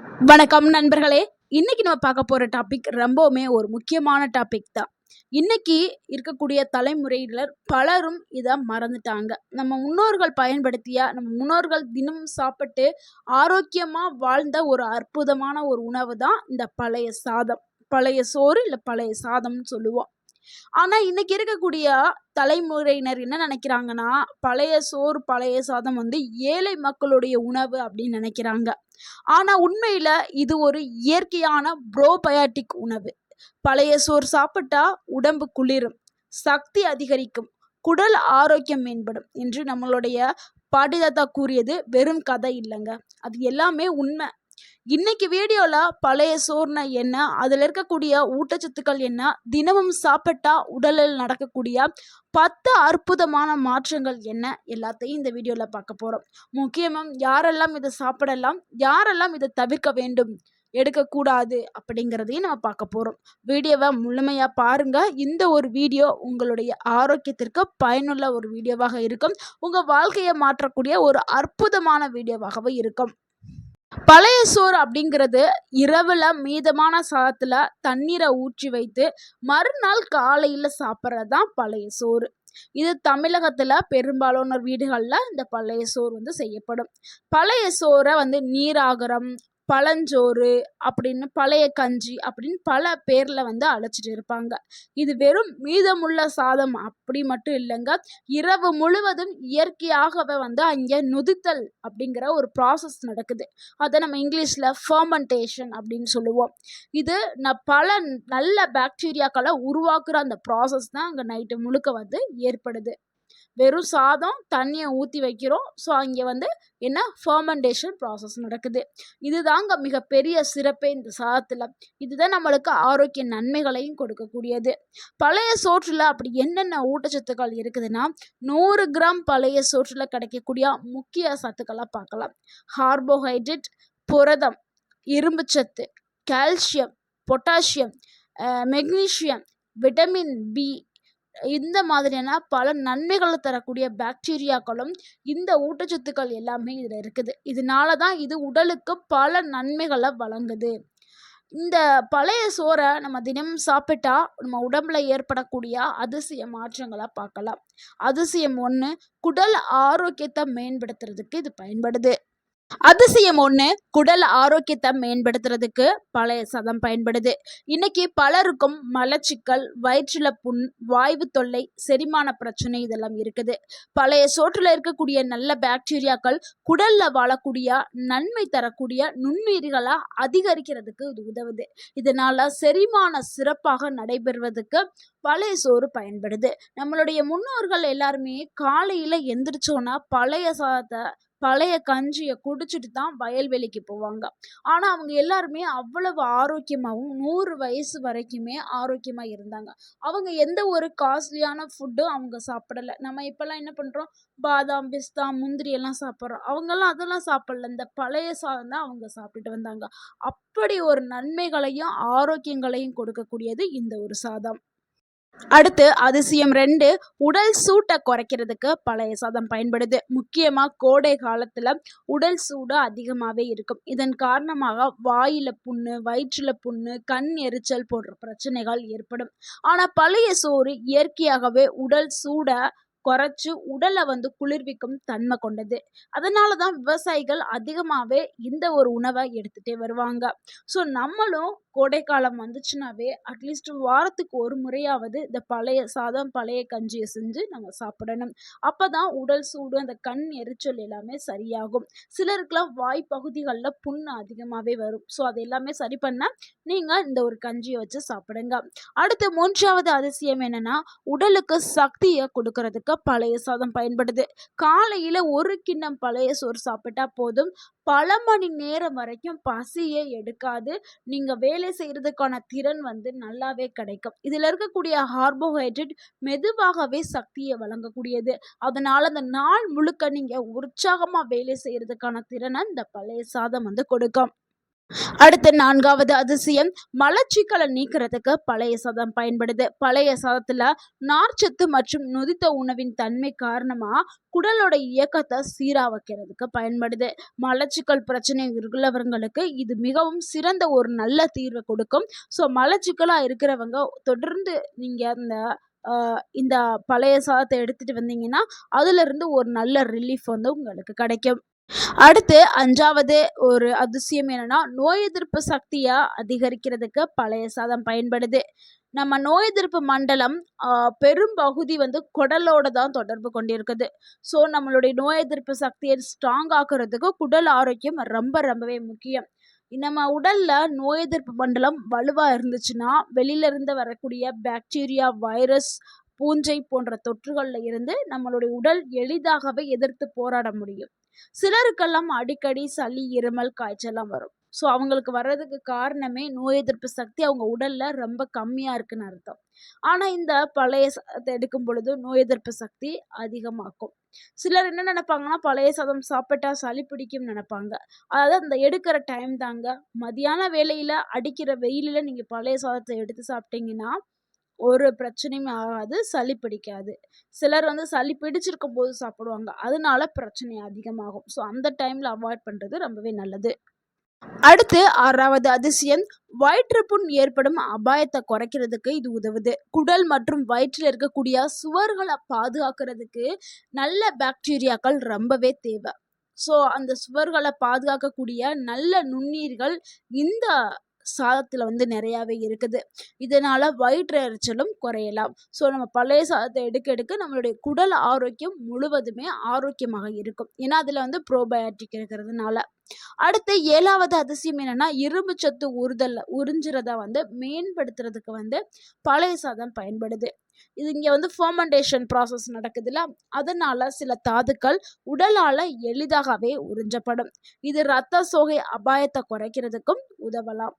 வணக்கம் நண்பர்களே. இன்னைக்கு நம்ம பார்க்க போற டாபிக் ரொம்பவுமே ஒரு முக்கியமான டாபிக் தான். இன்னைக்கு இருக்கக்கூடிய தலைமுறையினர் பலரும் இதை மறந்துட்டாங்க. நம்ம முன்னோர்கள் பயன்படுத்திய நம்ம முன்னோர்கள் தினமும் சாப்பிட்டு ஆரோக்கியமா வாழ்ந்த ஒரு அற்புதமான ஒரு உணவு தான் இந்த பழைய சாதம், பழைய சோறு இல்லை பழைய சாதம்னு சொல்லுவோம். ஆனா இன்னைக்கு இருக்கக்கூடிய தலைமுறையினர் என்ன நினைக்கிறாங்கன்னா, பழைய சோறு பழைய சாதம் ஏழை மக்களுடைய உணவு அப்படின்னு நினைக்கிறாங்க. ஆனா உண்மையில இது ஒரு இயற்கையான ப்ரோபயாட்டிக் உணவு. பழைய சோறு சாப்பிட்டா உடம்பு குளிரும், சக்தி அதிகரிக்கும், குடல் ஆரோக்கியம் மேம்படும் என்று நம்மளுடைய பாட்டி தாத்தா கூறியது வெறும் கதை இல்லைங்க, அது எல்லாமே உண்மை. இன்னைக்கு வீடியோல பழைய சோறுனா என்ன, அதுல இருக்கக்கூடிய ஊட்டச்சத்துக்கள் என்ன, தினமும் சாப்பிட்டா உடலில் நடக்கக்கூடிய 10 அற்புதமான மாற்றங்கள் என்ன, எல்லாத்தையும் இந்த வீடியோல பார்க்க போறோம். முக்கியமா யாரெல்லாம் இதை சாப்பிடலாம், யாரெல்லாம் இதை தவிர்க்க வேண்டும், எடுக்கக்கூடாது அப்படிங்கிறதையும் நம்ம பார்க்க போறோம். வீடியோவை முழுமையா பாருங்க. இந்த ஒரு வீடியோ உங்களுடைய ஆரோக்கியத்திற்கு பயனுள்ள ஒரு வீடியோவாக இருக்கும். உங்க வாழ்க்கையை மாற்றக்கூடிய ஒரு அற்புதமான வீடியோவாகவும் இருக்கும். பழைய சோறு அப்படிங்கிறது இரவுல மீதமான சாதத்துல தண்ணீரை ஊற்றி வைத்து மறுநாள் காலையில சாப்பிட்றது தான் பழைய சோறு. இது தமிழகத்துல பெரும்பாலான வீடுகள்ல இந்த பழைய சோறு செய்யப்படும். பழைய சோறை நீராகரம், பழஞ்சோறு அப்படின்னு, பழைய கஞ்சி அப்படின்னு பல பேர்ல அழைச்சிட்டு இருப்பாங்க. இது வெறும் மீதமுள்ள சாதம் அப்படி மட்டும் இல்லைங்க, இரவு முழுவதும் இயற்கையாகவே அங்கே நொதித்தல் அப்படிங்கிற ஒரு ப்ராசஸ் நடக்குது. அதை நம்ம இங்கிலீஷ்ல ஃபர்மெண்டேஷன் அப்படின்னு சொல்லுவோம். இது பல நல்ல பாக்டீரியாக்களை உருவாக்குற அந்த ப்ராசஸ் தான் அங்கே நைட்டு முழுக்க ஏற்படுது. வெறும் சாதம் தண்ணியை ஊற்றி வைக்கிறோம். ஸோ அங்கே என்ன ஃபர்மெண்டேஷன் ப்ராசஸ் நடக்குது. இதுதாங்க மிகப்பெரிய சிறப்பே இந்த சாதத்தில். இதுதான் நம்மளுக்கு ஆரோக்கிய நன்மைகளையும் கொடுக்கக்கூடியது. பழைய சோற்றில் அப்படி என்னென்ன ஊட்டச்சத்துக்கள் இருக்குதுன்னா, 100 கிராம் பழைய சோற்றில் கிடைக்கக்கூடிய முக்கிய சத்துக்களை பார்க்கலாம். கார்போஹைட்ரேட், புரதம், இரும்புச்சத்து, calcium, potassium, magnesium, vitamin B, இந்த மாதிரியான பல நன்மைகளை தரக்கூடிய பாக்டீரியாக்களும் இந்த ஊட்டச்சத்துக்கள் எல்லாமே இதில் இருக்குது. இதனால தான் இது உடலுக்கு பல நன்மைகளை வழங்குது. இந்த பழைய சோறை நம்ம தினமும் சாப்பிட்டா நம்ம உடம்புல ஏற்படக்கூடிய அதிசய மாற்றங்களை பார்க்கலாம். அதிசயம் 1, குடல் ஆரோக்கியத்தை மேம்படுத்துறதுக்கு இது பயன்படுது. அதிசயம் 1, குடல் ஆரோக்கியத்தை மேம்படுத்துறதுக்கு பழைய சாதம் பயன்படுது. இன்னைக்கு பலருக்கும் மலச்சிக்கல், வயிற்றுல புண், வாய்வு தொல்லை, செரிமான பிரச்சனை இதெல்லாம் இருக்குது. பழைய சோற்றுல இருக்கக்கூடிய நல்ல பாக்டீரியாக்கள் குடல்ல வாழக்கூடிய நன்மை தரக்கூடிய நுண்ணுயிரிகளை அதிகரிக்கிறதுக்கு இது உதவுது. இதனால செரிமான சிறப்பாக நடைபெறுவதற்கு பழைய சோறு பயன்படுது. நம்மளுடைய முன்னோர்கள் எல்லாருமே காலையில எந்திரிச்சோன்னா பழைய சாதத்தை, பழைய கஞ்சியை குடிச்சிட்டு தான் வயல்வெளிக்கு போவாங்க. ஆனால் அவங்க எல்லாருமே அவ்வளவு ஆரோக்கியமாகவும் 100 வயசு வரைக்குமே ஆரோக்கியமாக இருந்தாங்க. அவங்க எந்த ஒரு காஸ்ட்லியான ஃபுட்டும் அவங்க சாப்பிடலை. நம்ம இப்போல்லாம் என்ன பண்ணுறோம், பாதாம், பிஸ்தா, முந்திரி எல்லாம் சாப்பிட்றோம். அவங்கெல்லாம் அதெல்லாம் சாப்பிடல, இந்த பழைய சாதம் தான் அவங்க சாப்பிட்டுட்டு வந்தாங்க. அப்படி ஒரு நன்மைகளையும் ஆரோக்கியங்களையும் கொடுக்கக்கூடியது இந்த ஒரு சாதம். அடுத்து அதிசயம் 2, உடல் சூட்டை குறைக்கிறதுக்கு பழைய சாதம் பயன்படுது. முக்கியமாக கோடை காலத்தில் உடல் சூடு அதிகமாகவே இருக்கும். இதன் காரணமாக வாயில புண்ணு, வயிற்றுல புண்ணு, கண் எரிச்சல் போன்ற பிரச்சனைகள் ஏற்படும். ஆனால் பழைய சோறு இயற்கையாகவே உடல் சூடை குறைச்சி உடலை குளிர்விக்கும் தன்மை கொண்டது. அதனால தான் விவசாயிகள் அதிகமாகவே இந்த ஒரு உணவை எடுத்துகிட்டே வருவாங்க. ஸோ நம்மளும் கோடைக்காலம் வந்துச்சுனாவே அட்லீஸ்ட் வாரத்துக்கு ஒரு முறையாவது இந்த பழைய சாதம், பழைய கஞ்சியை செஞ்சு நம்ம சாப்பிடணும். அப்போ தான் உடல் சூடு, அந்த கண் எரிச்சல் எல்லாமே சரியாகும். சிலருக்குலாம் வாய் பகுதிகளில் புண்ணு அதிகமாகவே வரும். ஸோ அது எல்லாமே சரி பண்ண நீங்கள் இந்த ஒரு கஞ்சியை வச்சு சாப்பிடுங்க. அடுத்து 3வது அதிசயம் என்னன்னா, உடலுக்கு சக்தியை கொடுக்கறதுக்கு பழைய சாதம் பயன்படுது. காலையில் ஒரு கிண்ணம் பழைய சோறு சாப்பிட்டா போதும், பல மணி நேரம் வரைக்கும் பசியே எடுக்காது. நீங்கள் வேலை செய்கிறதுக்கான திறன் நல்லாவே கிடைக்கும். இதில் இருக்கக்கூடிய கார்போஹைட்ரேட் மெதுவாகவே சக்தியை வழங்கக்கூடியது. அதனால் அந்த நாள் முழுக்க நீங்கள் உற்சாகமாக வேலை செய்கிறதுக்கான திறனை இந்த பழைய சாதம் கொடுக்கும். அடுத்து 4வது அதிசயம், மலச்சிக்கலை நீக்கிறதுக்கு பழைய சாதம் பயன்படுது. பழைய சாதத்துல நார்ச்சத்து மற்றும் நொதித்த உணவின் தன்மை காரணமா குடலோட இயக்கத்தை சீரா வைக்கிறதுக்கு பயன்படுது. மலச்சிக்கல் பிரச்சனை உள்ளவங்களுக்கு இது மிகவும் சிறந்த ஒரு நல்ல தீர்வை கொடுக்கும். ஸோ மலச்சிக்கலா இருக்கிறவங்க தொடர்ந்து நீங்க இந்த பழைய சாதத்தை எடுத்துட்டு வந்தீங்கன்னா அதுல இருந்து ஒரு நல்ல ரிலீஃப் வந்து உங்களுக்கு கிடைக்கும். அடுத்து 5வது ஒரு அதிசயம் என்னன்னா, நோய் எதிர்ப்பு சக்தியை அதிகரிக்கிறதுக்கு பழைய சாதம் பயன்படுது. நம்ம நோய் எதிர்ப்பு மண்டலம் பெரும் பகுதி வந்து குடலோட தான் தொடர்பு கொண்டிருக்குது. ஸோ நம்மளுடைய நோய் எதிர்ப்பு சக்தியை ஸ்ட்ராங் ஆக்குறதுக்கு குடல் ஆரோக்கியம் ரொம்பவே முக்கியம். நம்ம உடல்ல நோய் எதிர்ப்பு மண்டலம் வலுவா இருந்துச்சுன்னா வெளியில இருந்து வரக்கூடிய பாக்டீரியா, வைரஸ், பூஞ்சை போன்ற தொற்றுகள்ல இருந்து நம்மளுடைய உடல் எளிதாகவே எதிர்த்து போராட முடியும். சிலருக்கெல்லாம் அடிக்கடி சளி, இருமல், காய்ச்சல்லாம் வரும். ஸோ அவங்களுக்கு வர்றதுக்கு காரணமே நோய் எதிர்ப்பு சக்தி அவங்க உடல்ல ரொம்ப கம்மியா இருக்குன்னு அர்த்தம். ஆனா இந்த பழைய சாதத்தை எடுக்கும் பொழுது நோய் எதிர்ப்பு சக்தி அதிகமாக்கும். சிலர் என்ன நினைப்பாங்கன்னா, பழைய சாதம் சாப்பிட்டா சளி பிடிக்கும்னு நினைப்பாங்க. அதாவது அந்த எடுக்கிற டைம் தாங்க. மதியான வேளையில அடிக்கிற வெயிலில் நீங்க பழைய சாதத்தை எடுத்து சாப்பிட்டீங்கன்னா ஒரு பிரச்சனையும் ஆகாது, சளி பிடிக்காது. சிலர் வந்து சளி பிடிச்சிருக்கும்போது சாப்பிடுவாங்க. அதனால பிரச்சனை அதிகமாகும். ஸோ அந்த டைம்ல அவாய்ட் பண்றது ரொம்பவே நல்லது. அடுத்து 6வது அதிசயம், வயிற்றுப்புண் ஏற்படும் அபாயத்தை குறைக்கிறதுக்கு இது உதவுது. குடல் மற்றும் வயிற்றில் இருக்கக்கூடிய சுவர்களை பாதுகாக்கிறதுக்கு நல்ல பாக்டீரியாக்கள் ரொம்பவே தேவை. ஸோ அந்த சுவர்களை பாதுகாக்கக்கூடிய நல்ல நுண்ணுயிர்கள் இந்த சாதத்துல வந்து நிறையாவே இருக்குது. இதனால வயிற்று எரிச்சலும் குறையலாம். ஸோ நம்ம பழைய சாதத்தை எடுக்க நம்மளுடைய குடல் ஆரோக்கியம் முழுவதுமே ஆரோக்கியமாக இருக்கும். ஏன்னா அதுல வந்து ப்ரோபயாட்டிக் இருக்கிறதுனால. அடுத்து 7வது அதிசயம் என்னன்னா, இரும்பு சத்து உறிஞ்சுறத வந்து மேம்படுத்துறதுக்கு வந்து பழைய சாதம் பயன்படுது. இது இங்க வந்து ஃபெர்மெண்டேஷன் ப்ராசஸ் நடக்குதுல்ல, அதனால சில தாதுக்கள் உடலால எளிதாகவே உறிஞ்சப்படும். இது இரத்த சோகை அபாயத்தை குறைக்கிறதுக்கும் உதவலாம்.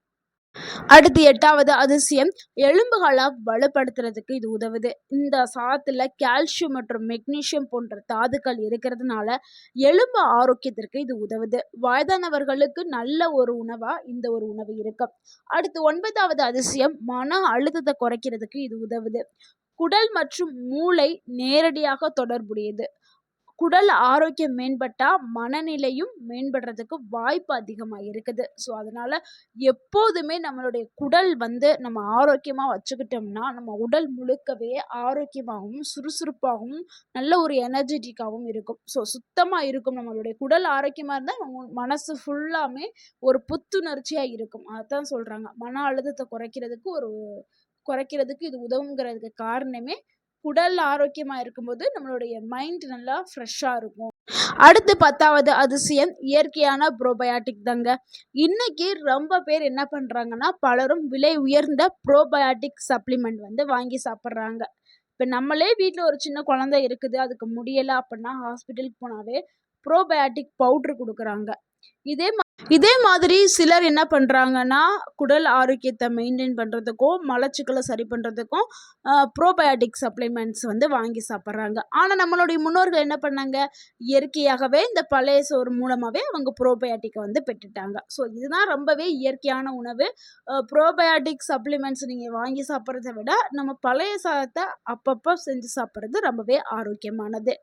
அடுத்து 8வது அதிசயம், எலும்புகளை வலுப்படுத்துறதுக்கு இது உதவுது. இந்த சாதத்துல கால்சியம் மற்றும் மெக்னீசியம் போன்ற தாதுக்கள் இருக்கிறதுனால எலும்பு ஆரோக்கியத்திற்கு இது உதவுது. வயதானவர்களுக்கு நல்ல ஒரு உணவா இந்த ஒரு உணவு இருக்கு. அடுத்து 9வது அதிசயம், மன அழுத்தத்தை குறைக்கிறதுக்கு இது உதவுது. குடல் மற்றும் மூளை நேரடியாக தொடர்புடையது. குடல் ஆரோக்கியம் மேம்பட்டா மனநிலையும் மேம்படுறதுக்கு வாய்ப்பு அதிகமா இருக்குது. ஸோ அதனால எப்போதுமே நம்மளுடைய குடல் வந்து நம்ம ஆரோக்கியமா வச்சுக்கிட்டோம்னா நம்ம உடல் முழுக்கவே ஆரோக்கியமாகவும் சுறுசுறுப்பாகவும் நல்ல ஒரு எனர்ஜெட்டிக்காகவும் இருக்கும். ஸோ சுத்தமா இருக்கும். நம்மளுடைய குடல் ஆரோக்கியமா இருந்தால் நம்ம மனசு ஃபுல்லாமே ஒரு புத்துணர்ச்சியா இருக்கும். அதான் சொல்றாங்க, மன அழுத்தத்தை குறைக்கிறதுக்கு இது உதவுங்கிறதுக்கு காரணமே உடல் ஆரோக்கியமா இருக்கும்போது நம்மளுடைய மைண்ட் நல்லா ஃப்ரெஷ்ஷா இருக்கும். அடுத்து 10வது அதிசயம், இயற்கையான ப்ரோபயாட்டிக் தாங்க. இன்னைக்கு ரொம்ப பேர் என்ன பண்றாங்கன்னா, பலரும் விலை உயர்ந்த ப்ரோபயாட்டிக் சப்ளிமெண்ட் வந்து வாங்கி சாப்பிட்றாங்க. இப்போ நம்மளே வீட்டில் ஒரு சின்ன குழந்தை இருக்குது, அதுக்கு முடியலை அப்படின்னா ஹாஸ்பிட்டலுக்கு போனாவே ப்ரோபயாட்டிக் பவுட்ரு கொடுக்குறாங்க. இதே மாதிரி சிலர் என்ன பண்றாங்கன்னா, குடல் ஆரோக்கியத்தை மெயின்டைன் பண்றதுக்கும் மலச்சிக்கலை சரி பண்றதுக்கும் ப்ரோபயாட்டிக் சப்ளிமெண்ட்ஸ் வந்து வாங்கி சாப்பிட்றாங்க. ஆனா நம்மளுடைய முன்னோர்கள் என்ன பண்ணாங்க, இயற்கையாகவே இந்த பழைய சோறு மூலமாவே அவங்க ப்ரோபயாட்டிக்கை வந்து பெற்றுட்டாங்க. ஸோ இதுதான் ரொம்பவே இயற்கையான உணவு. ப்ரோபயாட்டிக் சப்ளிமெண்ட்ஸ் நீங்க வாங்கி சாப்பிட்றத விட நம்ம பழைய சாதத்தை அப்பப்போ செஞ்சு சாப்பிட்றது ரொம்பவே ஆரோக்கியமானது.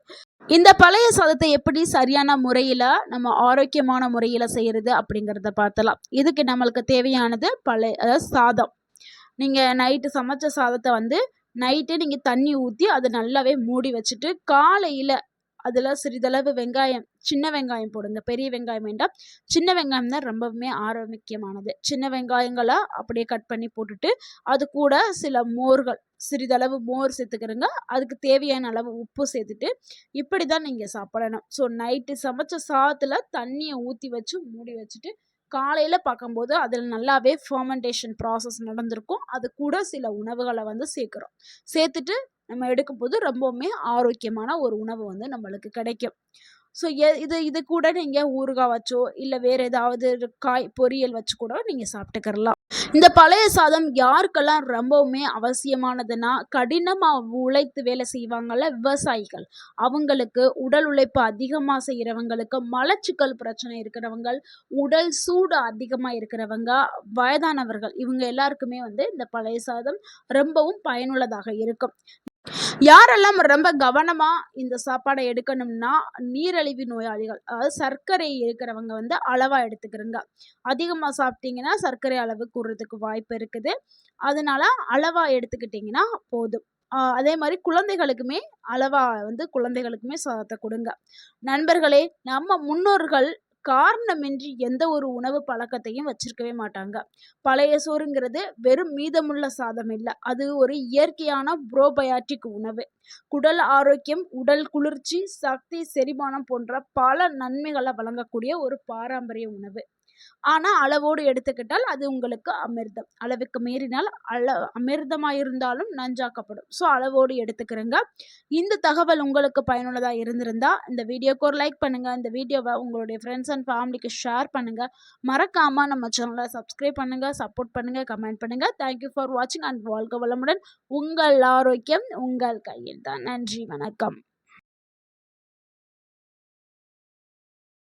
இந்த பழைய சாதத்தை எப்படி சரியான முறையில் நம்ம ஆரோக்கியமான முறையில் செய்கிறது அப்படிங்கிறத பார்த்தலாம். இதுக்கு நம்மளுக்கு தேவையானது அதாவது சாதம். நீங்கள் நைட்டு சமைச்ச சாதத்தை வந்து நைட்டு நீங்கள் தண்ணி ஊற்றி அதை நல்லாவே மூடி வச்சுட்டு காலையில் அதில் சிறிதளவு வெங்காயம், சின்ன வெங்காயம் போடுங்க. பெரிய வெங்காயம் வேண்டாம், சின்ன வெங்காயம் தான் ரொம்பவுமே ஆரோக்கியமானது. சின்ன வெங்காயங்களை அப்படியே கட் பண்ணி போட்டுட்டு அது கூட சிறிதளவு மோர் சேர்த்துக்கிறங்க. அதுக்கு தேவையான அளவு உப்பு சேர்த்துட்டு இப்படி தான் நீங்கள் சாப்பிடணும். ஸோ நைட்டு சமைச்ச சாதத்தில் தண்ணியை ஊற்றி வச்சு மூடி வச்சுட்டு காலையில் பார்க்கும்போது அதில் நல்லாவே ஃபெர்மெண்டேஷன் ப்ராசஸ் நடந்திருக்கும். அது கூட சில உணவுகளை வந்து சேர்த்துட்டு நம்ம எடுக்கும்போது ரொம்பவுமே ஆரோக்கியமான ஒரு உணவு வந்து நம்மளுக்கு கிடைக்கும். ஸோ இது கூட நீங்கள் ஊறுகாய் வச்சோ இல்லை வேறு ஏதாவது காய் பொரியல் வச்சு கூட நீங்கள் சாப்பிட்டுக்கிறலாம். இந்த பழைய சாதம் யாருக்கெல்லாம் ரொம்பவுமே அவசியமானதுன்னா, கடினமாக உழைத்து வேலை செய்வாங்கள்ல விவசாயிகள், அவங்களுக்கு, உடல் உழைப்பு அதிகமாக செய்கிறவங்களுக்கு, மலச்சிக்கல் பிரச்சனை இருக்கிறவங்க, உடல் சூடு அதிகமாக இருக்கிறவங்க, வயதானவர்கள், இவங்க எல்லாருக்குமே இந்த பழைய சாதம் ரொம்பவும் பயனுள்ளதாக இருக்கும். யாரெல்லாம் ரொம்ப கவனமா இந்த சாப்பாடை எடுக்கணும்னா, நீரிழிவு நோயாளிகள், அதாவது சர்க்கரை இருக்கிறவங்க அளவா எடுத்துக்கிறங்க. அதிகமா சாப்பிட்டீங்கன்னா சர்க்கரை அளவு கூடுறதுக்கு வாய்ப்பு இருக்குது. அதனால அளவா எடுத்துக்கிட்டீங்கன்னா போதும். அதே மாரி குழந்தைகளுக்குமே அளவா குழந்தைகளுக்குமே சாதத்த குடுங்க. நண்பர்களே, நம்ம முன்னோர்கள் காரணமின்றி எந்த ஒரு உணவு பழக்கத்தையும் வச்சிருக்கவே மாட்டாங்க. பழைய சோறுங்கிறது வெறும் மீதமுள்ள சாதம் இல்ல. அது ஒரு இயற்கையான புரோபயாட்டிக் உணவு. குடல் ஆரோக்கியம், உடல் குளிர்ச்சி, சக்தி, செரிமானம் போன்ற பல நன்மைகள வழங்கக்கூடிய ஒரு பாரம்பரிய உணவு. ஆனா அளவோடு எடுத்துக்கிட்டால் அது உங்களுக்கு அமிர்தம். அளவுக்கு மீறினால் அமிர்தமா இருந்தாலும் நஞ்சாக்கப்படும். ஸோ அளவோடு எடுத்துக்கிறங்க. இந்த தகவல் உங்களுக்கு பயனுள்ளதா இருந்திருந்தா இந்த வீடியோக்கு ஒரு லைக் பண்ணுங்க. இந்த வீடியோவை உங்களுடைய ஃப்ரெண்ட்ஸ் அண்ட் ஃபேமிலிக்கு ஷேர் பண்ணுங்க. மறக்காம நம்ம சேனலை சப்ஸ்கிரைப் பண்ணுங்க, சப்போர்ட் பண்ணுங்க, கமெண்ட் பண்ணுங்க. தேங்க்யூ ஃபார் வாட்சிங் அண்ட் வாழ்க வளமுடன். உங்கள் ஆரோக்கியம் உங்கள் கையில் தான். நன்றி, வணக்கம்.